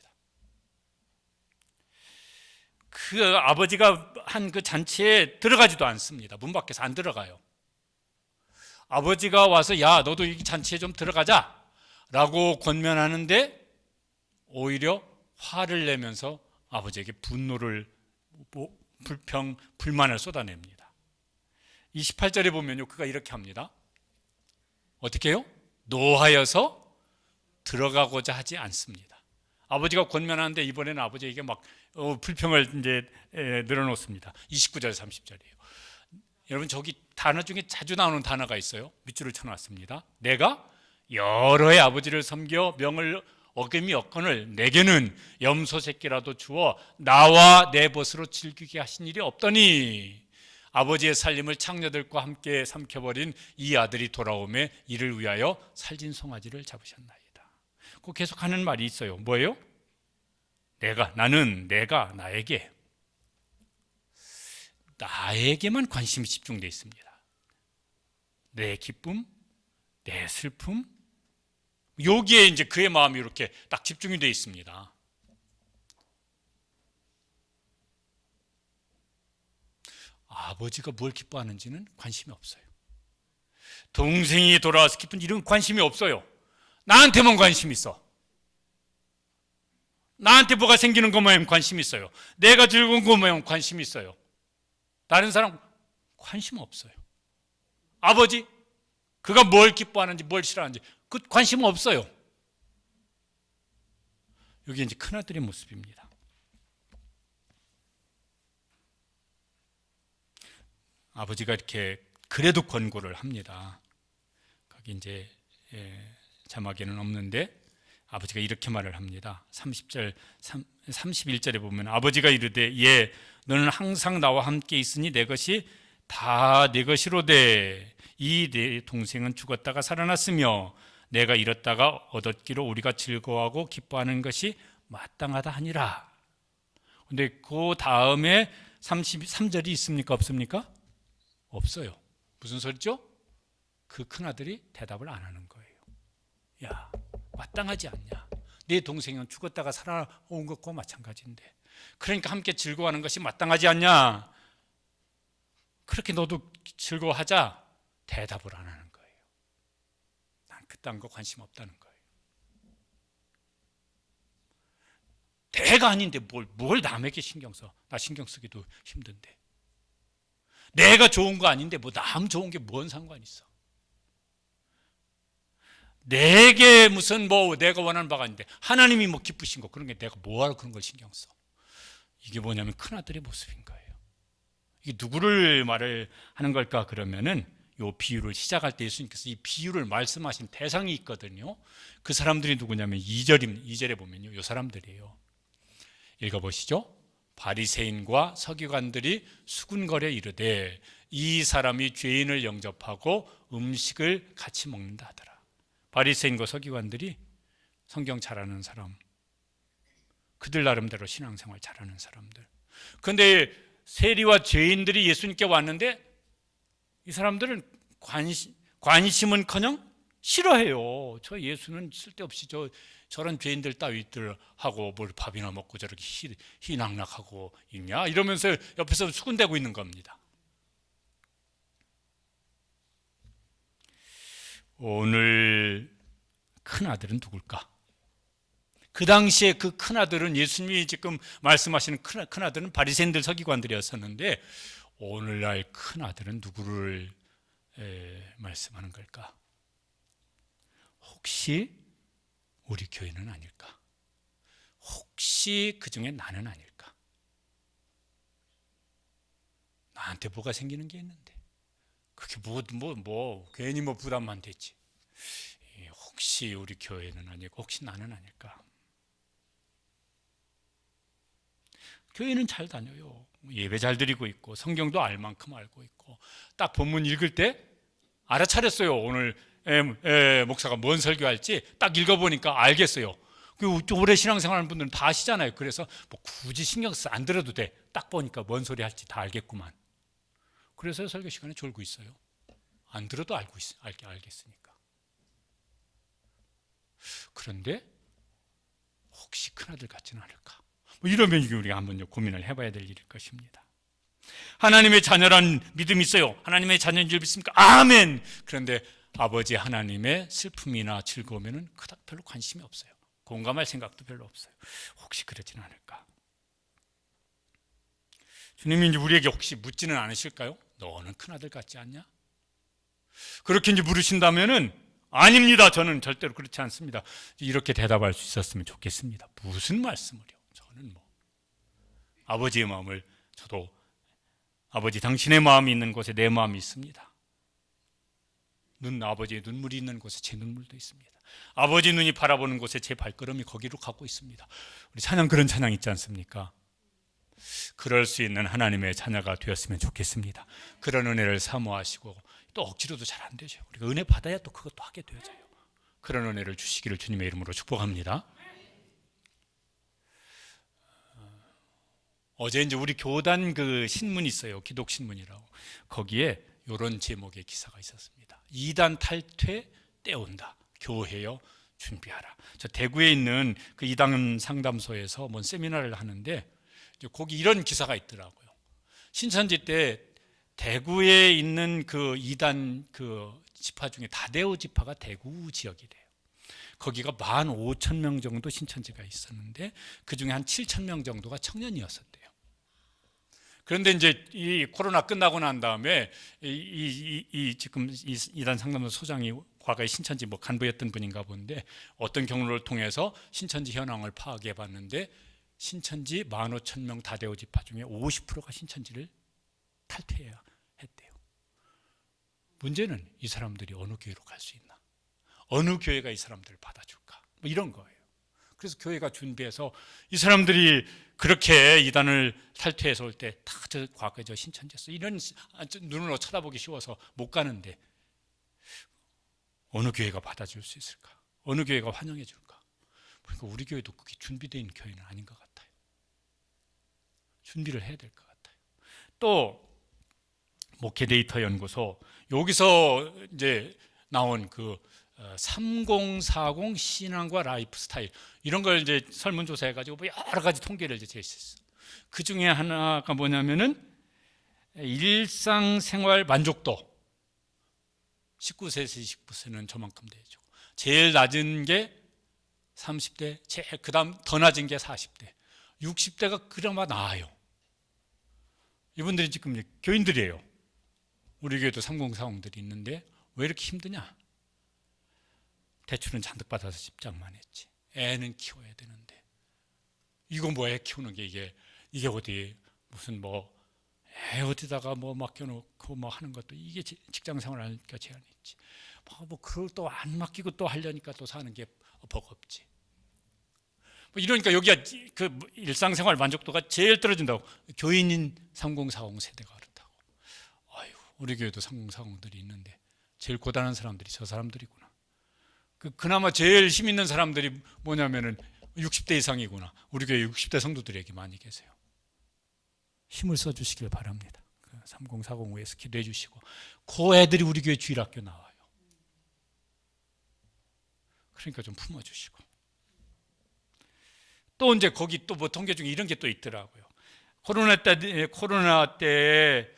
그 아버지가 한 그 잔치에 들어가지도 않습니다. 문 밖에서 안 들어가요. 아버지가 와서 야 너도 이 잔치에 좀 들어가자 라고 권면하는데 오히려 화를 내면서 아버지에게 분노를, 불만을 쏟아냅니다. 28절에 보면요, 그가 이렇게 합니다. 어떻게 해요? 노하여서 들어가고자 하지 않습니다. 아버지가 권면하는데 이번에는 아버지에게 막 불평을 이제 늘어놓습니다. 29절 30절이에요. 여러분, 저기 단어 중에 자주 나오는 단어가 있어요. 밑줄을 쳐놨습니다. 내가 여러 해 아버지를 섬겨 명을 어김이 없거늘 내게는 염소 새끼라도 주어 나와 내 벗으로 즐기게 하신 일이 없더니 아버지의 살림을 창녀들과 함께 삼켜버린 이 아들이 돌아오매 이를 위하여 살진 송아지를 잡으셨나이다. 그 계속하는 말이 있어요. 뭐예요? 내가 나에게만 관심이 집중되어 있습니다. 내 기쁨, 내 슬픔, 여기에 이제 그의 마음이 이렇게 딱 집중이 되어 있습니다. 아버지가 뭘 기뻐하는지는 관심이 없어요. 동생이 돌아와서 기쁜 이런 관심이 없어요. 나한테만 관심이 있어. 나한테 뭐가 생기는 것만 관심이 있어요. 내가 즐거운 것만 관심이 있어요. 다른 사람 관심 없어요. 아버지, 그가 뭘 기뻐하는지 뭘 싫어하는지 그 관심 없어요. 여기 이제 큰아들의 모습입니다. 아버지가 이렇게 그래도 권고를 합니다. 거기 이제 자막에는 없는데 아버지가 이렇게 말을 합니다. 31절에 보면 아버지가 이르되 예 너는 항상 나와 함께 있으니 내 것이 다 내 것이로되 이 내 동생은 죽었다가 살아났으며 내가 잃었다가 얻었기로 우리가 즐거워하고 기뻐하는 것이 마땅하다 하니라. 근데 그 다음에 33절이 있습니까? 없습니까? 없어요. 무슨 소리죠? 그 큰아들이 대답을 안 하는 거예요. 야, 마땅하지 않냐? 내 동생은 죽었다가 살아온 것과 마찬가지인데 그러니까 함께 즐거워하는 것이 마땅하지 않냐? 그렇게 너도 즐거워하자. 대답을 안 하는 거예요. 난 그딴 거 관심 없다는 거예요. 내가 아닌데 뭘 남에게 신경 써? 나 신경 쓰기도 힘든데. 내가 좋은 거 아닌데 뭐 남 좋은 게 뭔 상관 있어? 내게 무슨 뭐 내가 원하는 바가 아닌데 하나님이 뭐 기쁘신 거 그런 게 내가 뭐하러 그런 걸 신경 써? 이게 뭐냐면 큰아들의 모습인 거예요. 이게 누구를 말을 하는 걸까? 그러면은 이 비유를 시작할 때 예수님께서 이 비유를 말씀하신 대상이 있거든요. 그 사람들이 누구냐면 2절에 보면요, 이 사람들이에요. 읽어보시죠. 바리새인과 서기관들이 수군거려 이르되 이 사람이 죄인을 영접하고 음식을 같이 먹는다 하더라. 바리새인과 서기관들이 성경 잘하는 사람, 그들 나름대로 신앙생활 잘하는 사람들. 그런데 세리와 죄인들이 예수님께 왔는데 이 사람들은 관심은커녕 싫어해요. 저 예수는 쓸데없이 저런 죄인들 따위들하고 뭘 밥이나 먹고 저렇게 희낙낙하고 있냐 이러면서 옆에서 수군대고 있는 겁니다. 오늘 큰아들은 누굴까? 그 당시에 그 큰아들은, 예수님이 지금 말씀하시는 큰아들은 바리새인들 서기관들이었었는데, 오늘날 큰아들은 누구를 말씀하는 걸까? 혹시 우리 교회는 아닐까? 혹시 그 중에 나는 아닐까? 나한테 뭐가 생기는 게 있는데 그게 괜히 부담만 됐지. 혹시 우리 교회는 아니고 혹시 나는 아닐까? 교회는 잘 다녀요. 예배 잘 드리고 있고 성경도 알 만큼 알고 있고, 딱 본문 읽을 때 알아차렸어요. 오늘 목사가 뭔 설교할지 딱 읽어보니까 알겠어요. 오래 신앙생활하는 분들은 다 아시잖아요. 그래서 굳이 신경 쓰 안 들어도 돼. 딱 보니까 뭔 소리 할지 다 알겠구만. 그래서 설교 시간에 졸고 있어요. 안 들어도 알겠으니까. 그런데 혹시 큰아들 같지는 않을까? 이러면 우리가 한번 고민을 해봐야 될 일일 것입니다. 하나님의 자녀란 믿음이 있어요. 하나님의 자녀인 줄 믿습니까? 아멘. 그런데 아버지 하나님의 슬픔이나 즐거움에는 그닥 별로 관심이 없어요. 공감할 생각도 별로 없어요. 혹시 그러지는 않을까? 주님이 이제 우리에게 혹시 묻지는 않으실까요? 너는 큰아들 같지 않냐? 그렇게 이제 물으신다면은 아닙니다. 저는 절대로 그렇지 않습니다. 이렇게 대답할 수 있었으면 좋겠습니다. 무슨 말씀을요? 저는 아버지의 마음을, 저도 아버지 당신의 마음이 있는 곳에 내 마음이 있습니다. 아버지의 눈물이 있는 곳에 제 눈물도 있습니다. 아버지 눈이 바라보는 곳에 제 발걸음이 거기로 가고 있습니다. 우리 찬양, 그런 찬양 있지 않습니까? 그럴 수 있는 하나님의 자녀가 되었으면 좋겠습니다. 그런 은혜를 사모하시고, 또 억지로도 잘 안 되죠. 우리가 은혜 받아야 또 그것도 하게 되어져요. 그런 은혜를 주시기를 주님의 이름으로 축복합니다. 어제 이제 우리 교단 그 신문이 있어요. 기독신문이라고. 거기에 이런 제목의 기사가 있었습니다. 이단 탈퇴 때온다. 교회여 준비하라. 저 대구에 있는 그 이단 상담소에서 뭔 세미나를 하는데 거기 이런 기사가 있더라고요. 신천지 때 대구에 있는 그 이단 그 지파 중에 다대오 지파가 대구 지역이래요. 거기가 15,000명 정도 신천지가 있었는데 그 중에 한 7,000명 정도가 청년이었었대요. 그런데 이제 이 코로나 끝나고 난 다음에 지금 이단 상담소 소장이 과거에 신천지 간부였던 분인가 본데, 어떤 경로를 통해서 신천지 현황을 파악해 봤는데 신천지 15,000명 다대오 지파 중에 50%가 신천지를 탈퇴해야 했대요. 문제는 이 사람들이 어느 교회로 갈 수 있나? 어느 교회가 이 사람들을 받아줄까? 이런 거예요. 그래서 교회가 준비해서 이 사람들이 그렇게 이단을 탈퇴해서 올 때 다 과거에 신천지였어. 이런 눈으로 쳐다보기 쉬워서 못 가는데 어느 교회가 받아줄 수 있을까? 어느 교회가 환영해 줄까? 그러니까 우리 교회도 그게 준비되어 있는 교회는 아닌 것 같아요. 준비를 해야 될 것 같아요. 또 목회데이터 연구소, 여기서 이제 나온 그 3040 신앙과 라이프 스타일, 이런 걸 이제 설문조사해 가지고 여러 가지 통계를 이제 제시했어요. 그 중에 하나가 뭐냐면은 일상생활 만족도 19세에서 29세는 저만큼 되죠. 제일 낮은 게 30대, 그다음 더 낮은 게 40대, 60대가 그나마 나아요. 이분들이 지금 교인들이에요. 우리 교회도 3040들이 있는데 왜 이렇게 힘드냐? 대출은 잔뜩 받아서 집장만 했지. 애는 키워야 되는데, 이거 애 키우는 게 이게 어디 무슨 애 어디다가 맡겨놓고 하는 것도 이게 직장 생활 하니까 제한이 있지. 그걸 또 안 맡기고 또 하려니까 또 사는 게 버겁지. 이러니까 여기가 그 일상생활 만족도가 제일 떨어진다고. 교인인 3040 세대가 그렇다고. 아유, 우리 교회도 3040들이 있는데 제일 고단한 사람들이 저 사람들이구나. 그나마 제일 힘 있는 사람들이 뭐냐면은 60대 이상이구나. 우리 교회 60대 성도들에게 많이 계세요. 힘을 써주시길 바랍니다. 3040 위에서 기도해 주시고, 그 애들이 우리 교회 주일학교 나와요. 그러니까 좀 품어주시고. 또 이제 거기 또 뭐 통계 중에 이런 게 또 있더라고요. 코로나 때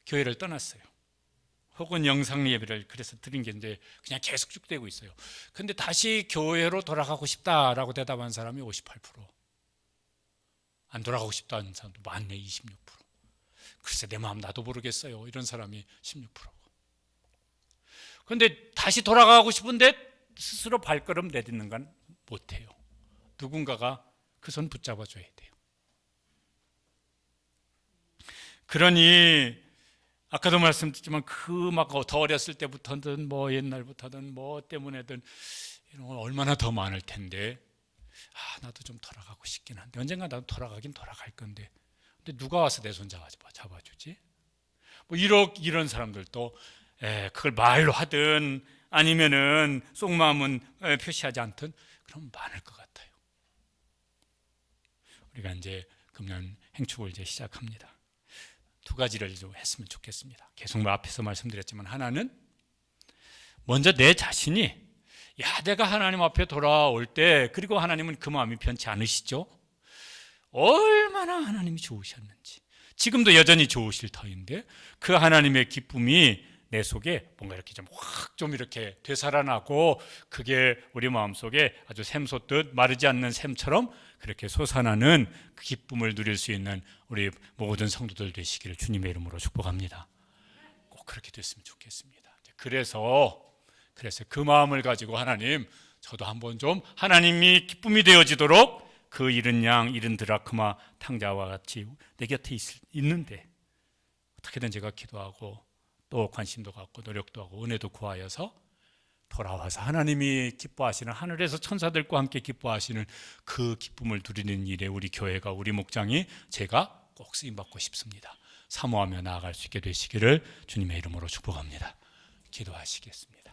교회를 떠났어요. 혹은 영상 예배를 그래서 드린 게 이제 그냥 계속 쭉 되고 있어요. 근데 다시 교회로 돌아가고 싶다라고 대답한 사람이 58%. 안 돌아가고 싶다는 사람도 많네, 26%. 글쎄 내 마음 나도 모르겠어요. 이런 사람이 16%고. 근데 다시 돌아가고 싶은데 스스로 발걸음 내딛는 건 못해요. 누군가가 그 손 붙잡아 줘야 돼요. 그러니 아까도 말씀드렸지만 그 막 더 어렸을 때부터든 뭐 옛날부터든 뭐 때문에든 이런 건 얼마나 더 많을 텐데, 나도 좀 돌아가고 싶긴 한데 언젠가 나도 돌아가긴 돌아갈 건데, 근데 누가 와서 내 손 잡아주지? 뭐 이런 사람들도 그걸 말로 하든 아니면은 속마음은 표시하지 않든 그럼 많을 것 같아요. 우리가 이제 금년 행축을 이제 시작합니다. 두 가지를 좀 했으면 좋겠습니다. 계속 앞에서 말씀드렸지만, 하나는 먼저 내 자신이 내가 하나님 앞에 돌아올 때, 그리고 하나님은 그 마음이 편치 않으시죠? 얼마나 하나님이 좋으셨는지, 지금도 여전히 좋으실 터인데 그 하나님의 기쁨이 내 속에 뭔가 이렇게 좀 확 좀 이렇게 되살아나고, 그게 우리 마음속에 아주 샘솟듯 마르지 않는 샘처럼 그렇게 솟아나는 그 기쁨을 누릴 수 있는 우리 모든 성도들 되시기를 주님의 이름으로 축복합니다. 꼭 그렇게 됐으면 좋겠습니다. 그래서 그 마음을 가지고 하나님, 저도 한번 좀 하나님이 기쁨이 되어지도록 그 잃은 양, 잃은 드라크마 탕자와 같이 내 곁에 있는데 어떻게든 제가 기도하고 또 관심도 갖고 노력도 하고 은혜도 구하여서 돌아와서 하나님이 기뻐하시는, 하늘에서 천사들과 함께 기뻐하시는 그 기쁨을 누리는 일에 우리 교회가, 우리 목장이, 제가 꼭 쓰임받고 싶습니다. 사모하며 나아갈 수 있게 되시기를 주님의 이름으로 축복합니다. 기도하시겠습니다.